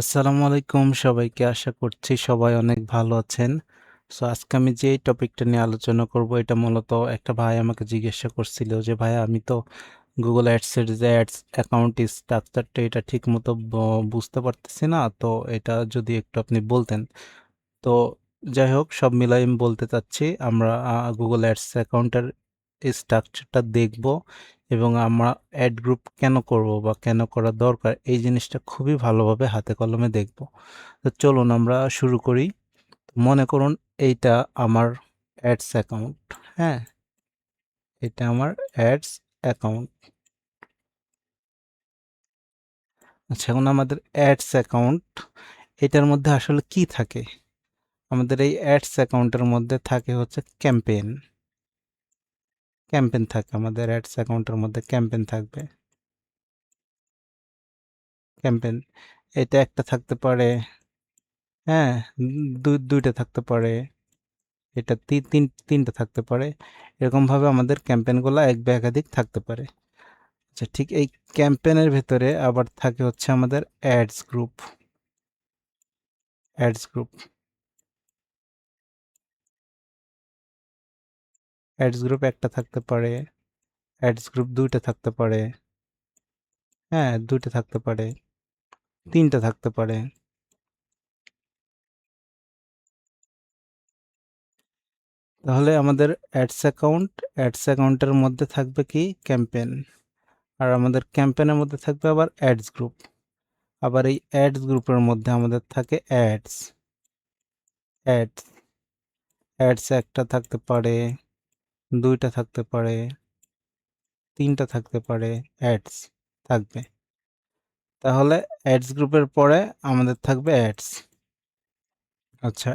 আসসালামু আলাইকুম সবাইকে। আশা করছি সবাই অনেক ভালো আছেন। সো আজকে আমি যে টপিকটা নিয়ে আলোচনা করব এটা মূলত একটা ভাই আমাকে জিজ্ঞাসা করছিল যে ভাই আমি তো গুগল অ্যাডসের যে অ্যাডস অ্যাকাউন্ট স্ট্রাকচারটা এটা ঠিক মতো বুঝতে পারতেছি না, তো এটা যদি একটু আপনি বলতেন। তো যাই হোক, সব মিলাই আমি বলতে চাচ্ছি আমরা গুগল অ্যাডস অ্যাকাউন্টের স্ট্রাকচারটা দেখব এবং আমরা অ্যাড গ্রুপ কেন করব বা কেন করা দরকার এই জিনিসটা খুবই ভালোভাবে হাতে কলমে দেখব। তো চলুন আমরা শুরু করি। মনে করুন এইটা আমার অ্যাডস অ্যাকাউন্ট। হ্যাঁ, এটা আমার অ্যাডস অ্যাকাউন্ট। আচ্ছা, এখন আমাদের অ্যাডস অ্যাকাউন্ট এটার মধ্যে আসলে কি থাকে? আমাদের এই অ্যাডস অ্যাকাউন্টের মধ্যে থাকে হচ্ছে ক্যাম্পেইন। ক্যাম্পেইন থাকে আমাদের অ্যাডস অ্যাকাউন্টের মধ্যে, ক্যাম্পেইন থাকবে। ক্যাম্পেইন এটা একটা থাকতে পারে। হ্যাঁ, দুইটা থাকতে পারে। এটা তিনটা থাকতে পারে। এরকমভাবে আমাদের ক্যাম্পেইনগুলো এক বা একাধিক থাকতে পারে। আচ্ছা, ঠিক এই ক্যাম্পেইনের ভেতরে আবার থাকে হচ্ছে আমাদের ads group. Ads group ads group একটা থাকতে পারে। অ্যাডস গ্রুপ দুইটা থাকতে পারে। হ্যাঁ, দুইটা থাকতে পারে। তিনটা থাকতে পারে। তাহলে আমাদের অ্যাডস অ্যাকাউন্টের মধ্যে থাকবে কি? ক্যাম্পেইন। আর আমাদের ক্যাম্পেইনের মধ্যে থাকবে আবার অ্যাডস গ্রুপ। আবার এই অ্যাডস গ্রুপের মধ্যে আমাদের থাকে অ্যাডস। অ্যাডস অ্যাডস একটা থাকতে পারে, দুইটা থাকতে পারে, তিনটা থাকতে পারে। অ্যাডস থাকবে। তাহলে অ্যাডস গ্রুপের পরে আমাদের থাকবে অ্যাডস। আচ্ছা,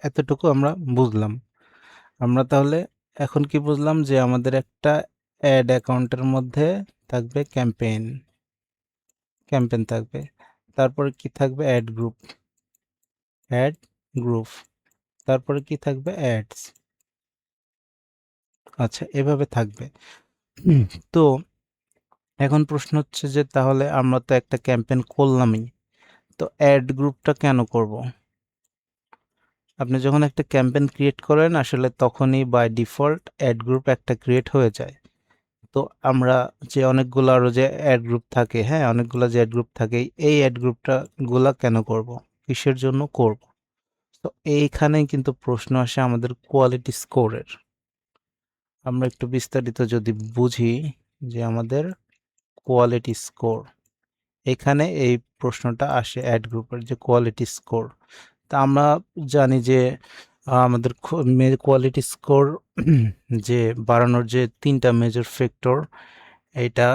এতটুকু আমরা বুঝলাম। আমরা তাহলে এখন কি বুঝলাম? যে আমাদের একটা অ্যাড অ্যাকাউন্টের মধ্যে থাকবে ক্যাম্পেইন। ক্যাম্পেইন থাকবে। তারপরে কি থাকবে? Add group. Add group. তারপরে কি থাকবে? অ্যাডস। আচ্ছা, এভাবে থাকবে। হুম, তো এখন প্রশ্ন হচ্ছে যে তাহলে আমরা তো একটা ক্যাম্পেইন করলামই, তো অ্যাড গ্রুপটা কেন করব? আপনি যখন একটা ক্যাম্পেইন ক্রিয়েট করেন আসলে তখনই বাই ডিফল্ট অ্যাড গ্রুপ একটা ক্রিয়েট হয়ে যায়। তো আমরা যে অনেকগুলো আরো যে অ্যাড গ্রুপ থাকে, হ্যাঁ, অনেকগুলো যে অ্যাড গ্রুপ থাকে, এই অ্যাড গ্রুপটা গুলা কেন করব? কিসের জন্য করব? তো এইখানেই কিন্তু প্রশ্ন আসে আমাদের কোয়ালিটি স্কোরের। আমরা একটু বিস্তারিত যদি বুঝি যে আমাদের কোয়ালিটি স্কোর, এখানে এই প্রশ্নটা আসে অ্যাড গ্রুপের যে কোয়ালিটি স্কোর। তা আমরা জানি যে আমাদের কোয়ালিটি স্কোর যে বাড়ানোর যে তিনটা মেজর ফ্যাক্টর, এইটা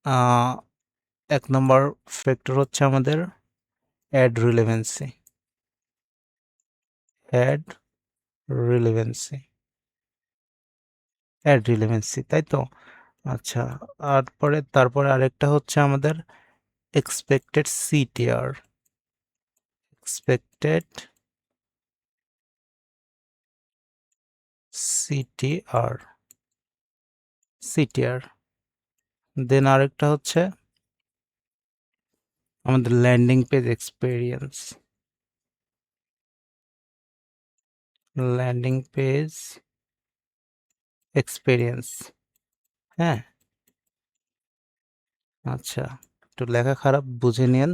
আহ, এক নম্বর ফ্যাক্টর হচ্ছে আমাদের ad relevancy. Ad relevancy. Ad relevancy, তাই তো? আচ্ছা, তারপরে আরেকটা হচ্ছে আমাদের expected CTR. Expected CTR. CTR. Then আরেকটা হচ্ছে আমাদের landing page experience. Landing page experience. হ্যাঁ, আচ্ছা, একটু লেখা খারাপ, বুঝে নিন।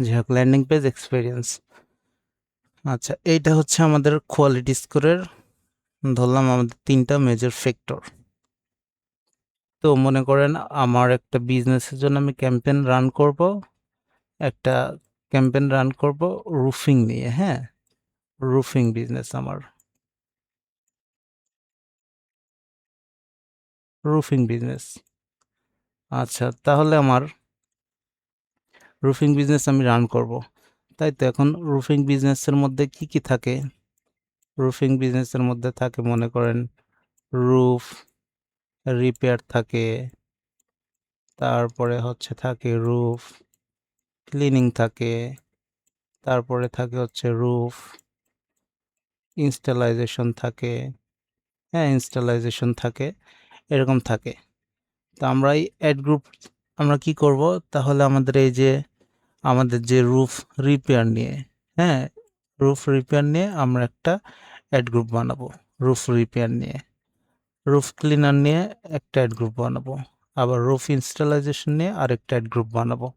যাই হোক, ল্যান্ডিং পেজ এক্সপেরিয়েন্স। আচ্ছা, এইটা হচ্ছে আমাদের কোয়ালিটি স্কোরের, ধরলাম আমাদের তিনটা মেজর ফ্যাক্টর। তো মনে করেন আমার একটা বিজনেসের জন্য আমি ক্যাম্পেইন রান করব। একটা ক্যাম্পেইন রান করব রুফিং নিয়ে। হ্যাঁ, রুফিং বিজনেস আমার। Roofing business. আচ্ছা, তাহলে আমার রুফিং বিজনেস আমি রান করব, তাই তো? এখন রুফিং বিজনেসের মধ্যে কি কি থাকে? রুফিং বিজনেসের মধ্যে থাকে মনে করেন রুফ রিপেয়ার থাকে, তারপরে হচ্ছে থাকে রুফ ক্লিনিং থাকে, তারপরে থাকে হচ্ছে রুফ ইনস্টলাইজেশন থাকে। হ্যাঁ, ইনস্টলাইজেশন থাকে, এরকম থাকে। তো আমরা এই অ্যাড গ্রুপ আমরা কি করব? তাহলে আমাদের এই যে আমাদের যে রুফ রিপেয়ার নিয়ে, হ্যাঁ, রুফ রিপেয়ার নিয়ে আমরা একটা অ্যাড গ্রুপ বানাবো। রুফ রিপেয়ার নিয়ে, রুফ ক্লিনার নিয়ে একটা অ্যাড গ্রুপ বানাবো, আবার রুফ ইনস্টলাইজেশন নিয়ে আরেকটা অ্যাড গ্রুপ বানাবো।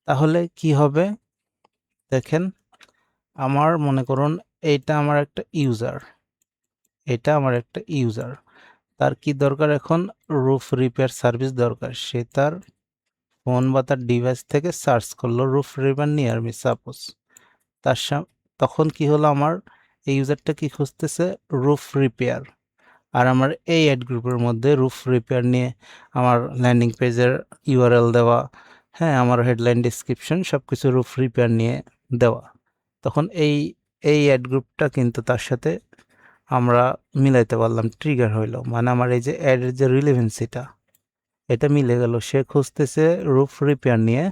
তাহলে কি হবে দেখেন, আমার মনে করুন এটা আমার একটা ইউজার, এটা আমার একটা ইউজার, তার কি দরকার এখন? রুফ রিপেয়ার সার্ভিস দরকার। সে তার ফোন বা তার ডিভাইস থেকে সার্চ করলো roof repair near me suppose, তার তখন কি হলো, আমার এই ইউজারটা কি খুঁজতেছে? Roof repair. আর আমার এই অ্যাড গ্রুপের মধ্যে রুফ রিপেয়ার নিয়ে আমার ল্যান্ডিং পেজের ইউআরএল দেওয়া, হ্যাঁ, আমার হেডলাইন ডিসক্রিপশন সব কিছু রুফ রিপেয়ার নিয়ে দেওয়া। তখন এই অ্যাড গ্রুপটা কিন্তু তার সাথে আমরা মিলাইতে পারলাম, ট্রিগার হইলো, মানে আমার এই যে অ্যাডের যে রিলেভেন্সিটা এটা মিলে গেল। সে খুঁজতেছে রুফ রিপেয়ার নিয়ে,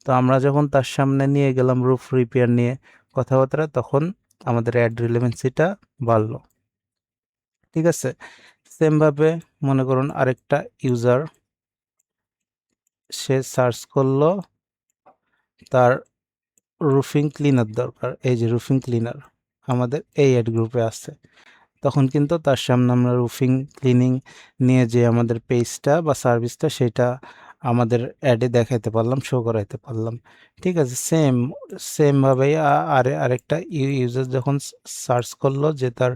তো আমরা যখন তার সামনে নিয়ে গেলাম রুফ রিপেয়ার নিয়ে কথাবার্তা, তখন আমাদের অ্যাড রিলেভেন্সিটা বাড়লো। ঠিক আছে, সেমভাবে মনে করুন আরেকটা ইউজার, সে সার্চ করলো তার রুফিং ক্লিনার দরকার, এই যে রুফিং ক্লিনার আমাদের এই অ্যাড গ্রুপে আছে, তখন কিন্তু তার সামনে আমরা রুফিং ক্লিনিং নিয়ে যে আমাদের পেজটা বা সার্ভিসটা সেটা আমাদের অ্যাডে দেখাইতে পারলাম, শো করাইতে পারলাম। ঠিক আছে, সেমভাবেই আরেকটা ইউজার যখন সার্চ করলো যে তার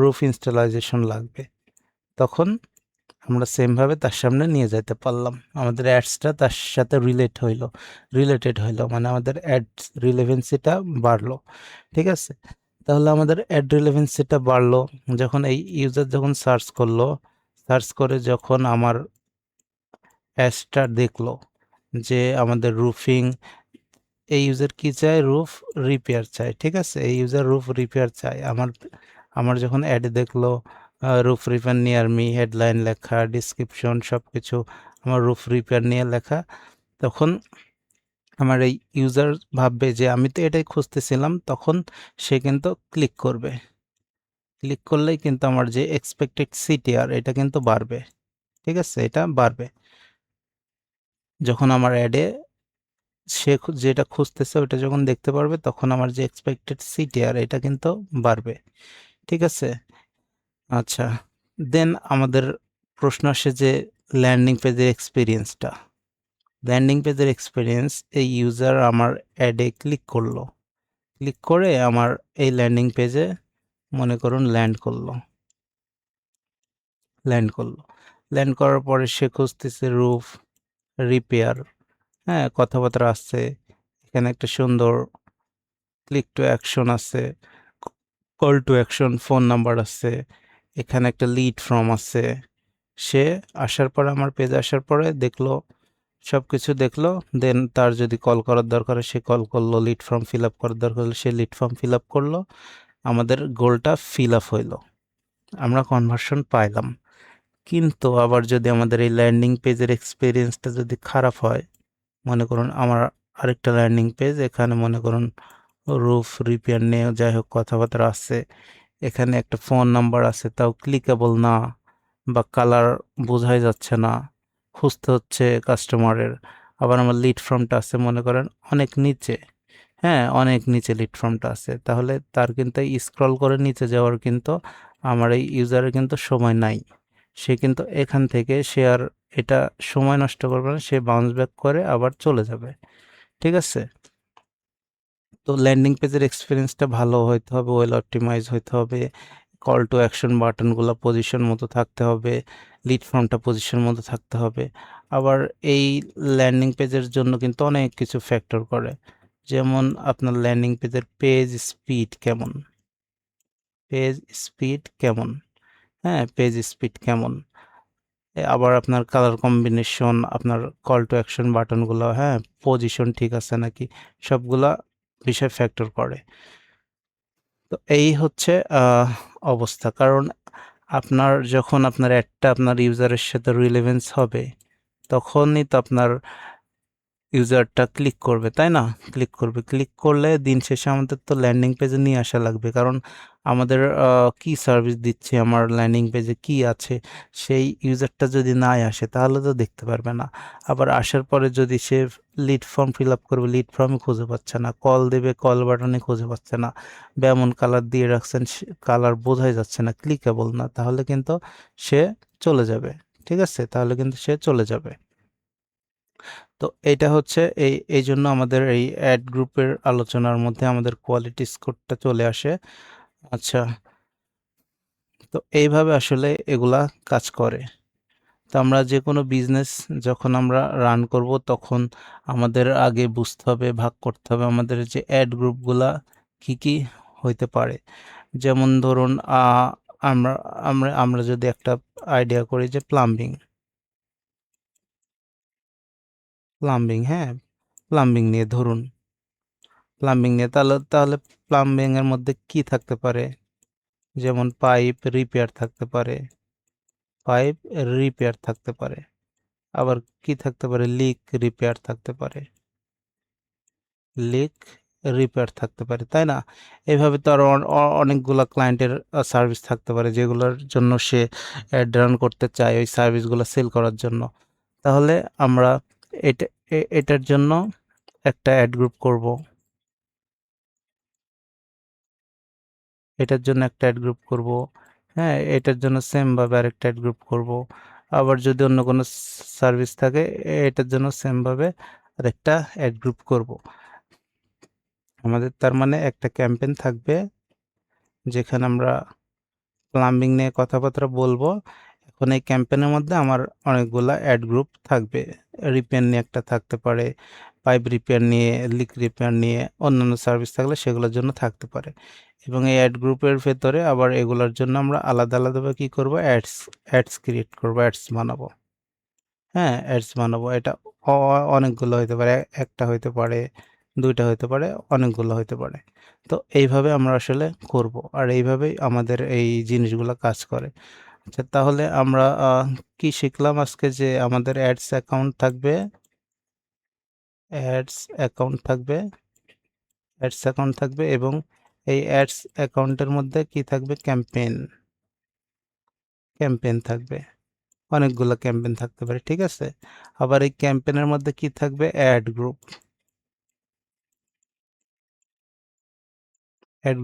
রুফ ইনস্টলাইজেশন লাগবে, তখন আমরা সেমভাবে তার সামনে নিয়ে যেতে পারলাম, আমাদের অ্যাডসটা তার সাথে রিলেটেড হইলো, মানে আমাদের অ্যাডস রিলেভেন্সিটা বাড়লো। ঠিক আছে, তাহলে আমাদের অ্যাড রিলেভেন্সিটা বাড়লো যখন এই ইউজার যখন সার্চ করলো, সার্চ করে যখন আমার অ্যাডসটা দেখলো যে আমাদের রুফিং, এই ইউজার কি চায়? রুফ রিপেয়ার চায়। ঠিক আছে, এই ইউজার রুফ রিপেয়ার চায়। আমার যখন অ্যাড দেখলো roof repair near me, headline লেখা, ডিসক্রিপশন সব কিছু আমার রুফ রিপেয়ার নিয়ে লেখা, তখন আমার এই ইউজার ভাববে যে আমি তো এটাই খুঁজতেছিলাম, তখন সে কিন্তু ক্লিক করবে। ক্লিক করলেই কিন্তু আমার যে এক্সপেক্টেড সিটিআর এটা কিন্তু বাড়বে। ঠিক আছে, এটা বাড়বে যখন আমার অ্যাডে সে যেটা খুঁজতেছে ওটা যখন দেখতে পারবে, তখন আমার যে এক্সপেক্টেড সিটিআর এটা কিন্তু বাড়বে। ঠিক আছে, আচ্ছা, দেন আমাদের প্রশ্ন আসে যে ল্যান্ডিং পেজের এক্সপিরিয়েন্সটা, ল্যান্ডিং পেজের এক্সপিরিয়েন্স, এই ইউজার আমার অ্যাডে ক্লিক করলো, ক্লিক করে আমার এই ল্যান্ডিং পেজে মনে করুন ল্যান্ড করলো। ল্যান্ড করার পরে সে খুঁজতেছে রুফ রিপেয়ার, হ্যাঁ, কথাবার্তা আছে, এখানে একটা সুন্দর ক্লিক টু অ্যাকশন আছে, call to action, phone number আছে, এখানে একটা লিড ফর্ম আছে। সে আসার পরে, আমার পেজে আসার পরে দেখলো, সব কিছু দেখলো, দেন তার যদি কল করার দরকার হয় সে কল করলো, লিড ফর্ম ফিল আপ করার দরকার হলে সে লিড ফর্ম ফিল আপ করলো, আমাদের গোলটা ফিল আপ হইলো, আমরা কনভার্সন পাইলাম। কিন্তু আবার যদি আমাদের এই ল্যান্ডিং পেজের এক্সপিরিয়েন্সটা যদি খারাপ হয়, মনে করুন আমার আরেকটা ল্যান্ডিং পেজ, এখানে মনে করুন রুফ রিপেয়ার নিয়ে যাই হোক কথাবার্তা আছে, এখানে একটা ফোন নাম্বার আছে, তাও ক্লিকেবল না, বা কালার বোঝাই যাচ্ছে না, খুঁজতে হচ্ছে কাস্টমারের। আবার আমার লিড ফর্মটা আছে মনে করেন অনেক নিচে, হ্যাঁ, অনেক নিচে লিড ফর্মটা আছে, তাহলে তার কিন্তু স্ক্রল করে নিচে যাওয়ার কিন্তু আমার এই ইউজারের কিন্তু সময় নাই। সে কিন্তু এখান থেকে সে আর এটা সময় নষ্ট করবে না, সে বাউন্স ব্যাক করে আবার চলে যাবে। ঠিক আছে, তো ল্যান্ডিং পেজের এক্সপিরিয়েন্সটা ভালো হইতে হবে, ওয়েল অপটিমাইজ হইতে হবে, কল টু অ্যাকশন বাটনগুলো পজিশন মতো থাকতে হবে, লিড ফর্মটা পজিশন মতো থাকতে হবে। আবার এই ল্যান্ডিং পেজের জন্য কিন্তু অনেক কিছু ফ্যাক্টর করে, যেমন আপনার ল্যান্ডিং পেজের পেজ স্পিড কেমন, হ্যাঁ, পেজ স্পিড কেমন, আবার আপনার কালার কম্বিনেশন, আপনার কল টু অ্যাকশন বাটনগুলো, হ্যাঁ, পজিশন ঠিক আছে নাকি, সবগুলা বিষয় ফ্যাক্টর করে। তো এই হচ্ছে অবস্থা, কারণ আপনার যখন আপনার অ্যাডটা আপনার ইউজারের সাথে রিলেভেন্স হবে, তখনই তো আপনার ইউজারটা ক্লিক করবে, তাই না? ক্লিক করলে দিন শেষে আমাদের তো ল্যান্ডিং পেজে নিয়ে আসা লাগবে, কারণ আমাদের কি সার্ভিস দিচ্ছে, আমার ল্যান্ডিং পেজে কি আছে, সেই ইউজারটা যদি নাই আসে তাহলে তো দেখতে পারবে না। আবার আসার পরে যদি সে লিড ফর্ম ফিল আপ করবে, লিড ফর্মে খুঁজে পাচ্ছে না, কল দেবে কল বাটনে খুঁজে পাচ্ছে না, বা এমন কালার দিয়ে রাখছেন কালার বোঝাই যাচ্ছে না, ক্লিকেবল না, তাহলে কিন্তু সে চলে যাবে। ঠিক আছে, তাহলে কিন্তু সে চলে যাবে। তো এইটা হচ্ছে এই জন্য আমাদের এই অ্যাড গ্রুপের আলোচনার মধ্যে আমাদের কোয়ালিটি স্কোরটা চলে আসে। আচ্ছা, তো এইভাবে আসলে এগুলা কাজ করে। তো আমরা যে কোনো বিজনেস যখন আমরা রান করব তখন আমাদের আগে বুঝতে হবে, ভাগ করতে হবে আমাদের যে অ্যাড গ্রুপগুলা কি কি হইতে পারে। যেমন ধরুন আমরা আমরা আমরা যদি একটা আইডিয়া করি যে প্লাম্বিং, হ্যাঁ, প্লাম্বিং নিয়ে ধরুন, প্লাম্বিং নিয়ে তাহলে তাহলে প্লাম্বিং এর মধ্যে কি থাকতে পারে? যেমন পাইপ রিপেয়ার থাকতে পারে, পাইপ রিপেয়ার থাকতে পারে, আবার কি থাকতে পারে? লিক রিপেয়ার থাকতে পারে, লিক রিপেয়ার থাকতে পারে, তাই না? এইভাবে তো আরো অনেকগুলা ক্লায়েন্টের সার্ভিস থাকতে পারে যেগুলোর জন্য সে অ্যাড রান করতে চায় ওই সার্ভিসগুলো সেল করার জন্য। তাহলে আমরা এটা এটার জন্য একটা অ্যাড গ্রুপ করব, এটার জন্য একটা অ্যাড গ্রুপ করব, হ্যাঁ, এটার জন্য সেম ভাবে আরেকটা অ্যাড গ্রুপ করব। আবার যদি অন্য কোনো সার্ভিস থাকে এটার জন্য সেম ভাবে আরেকটা অ্যাড গ্রুপ করব। আমাদের তার মানে একটা ক্যাম্পেইন থাকবে যেখানে আমরা প্লাম্বিং নিয়ে কথাবার্তা বলবো। এখন এই ক্যাম্পেইনের মধ্যে আমার অনেকগুলা অ্যাড গ্রুপ থাকবে। রিপেয়ার নিয়ে একটা থাকতে পারে, পাইপ রিপেয়ার নিয়ে, লিক রিপেয়ার নিয়ে, অন্যান্য সার্ভিস থাকলে সেগুলোর জন্য থাকতে পারে। এবং এই অ্যাড গ্রুপের ভেতরে আবার এগুলোর জন্য আমরা আলাদা আলাদাভাবে কি করব? অ্যাডস ক্রিয়েট করব, অ্যাডস বানাবো। হ্যাঁ, অ্যাডস বানাবো। এটা অনেকগুলো হইতে পারে, একটা হইতে পারে, দুইটা হইতে পারে, অনেকগুলো হইতে পারে। তো এইভাবে আমরা আসলে করব, আর এইভাবেই আমাদের এই জিনিসগুলো কাজ করে। আচ্ছা, তাহলে আমরা কি শিখলাম আজকে? যে আমাদের অ্যাডস অ্যাকাউন্ট থাকবে, এবং এই অ্যাডস অ্যাকাউন্টের মধ্যে কি থাকবে? ক্যাম্পেইন থাকবে, অনেকগুলো ক্যাম্পেইন থাকতে পারে, ঠিক আছে? আবার এই ক্যাম্পেইনের মধ্যে কি থাকবে? অ্যাড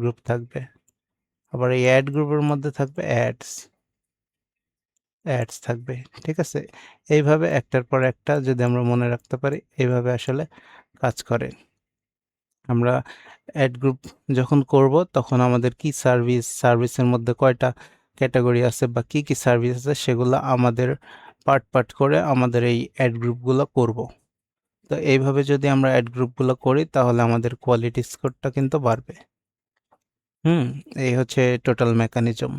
গ্রুপ থাকবে। আবার এই অ্যাড গ্রুপের মধ্যে থাকবে অ্যাডস থাকবে, ঠিক আছে? এইভাবে একটার পর একটা যদি আমরা মনে রাখতে পারি, এইভাবে আসলে কাজ করে। আমরা অ্যাড গ্রুপ যখন করব তখন আমাদের কি সার্ভিসের মধ্যে কয়টা ক্যাটাগরি আছে বা কি কি সার্ভিস আছে সেগুলো আমাদের পার্ট করে আমাদের এই অ্যাড গ্রুপগুলো করব। তো এইভাবে যদি আমরা অ্যাড গ্রুপগুলো করি তাহলে আমাদের কোয়ালিটি স্কোরটা কিন্তু বাড়বে। হুম, এই হচ্ছে টোটাল মেকানিজম।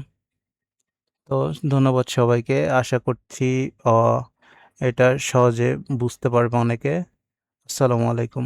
তো ধন্যবাদ সবাইকে। আশা করছি এটা সহজে বুঝতে পারবে অনেকে। আসসালামু আলাইকুম।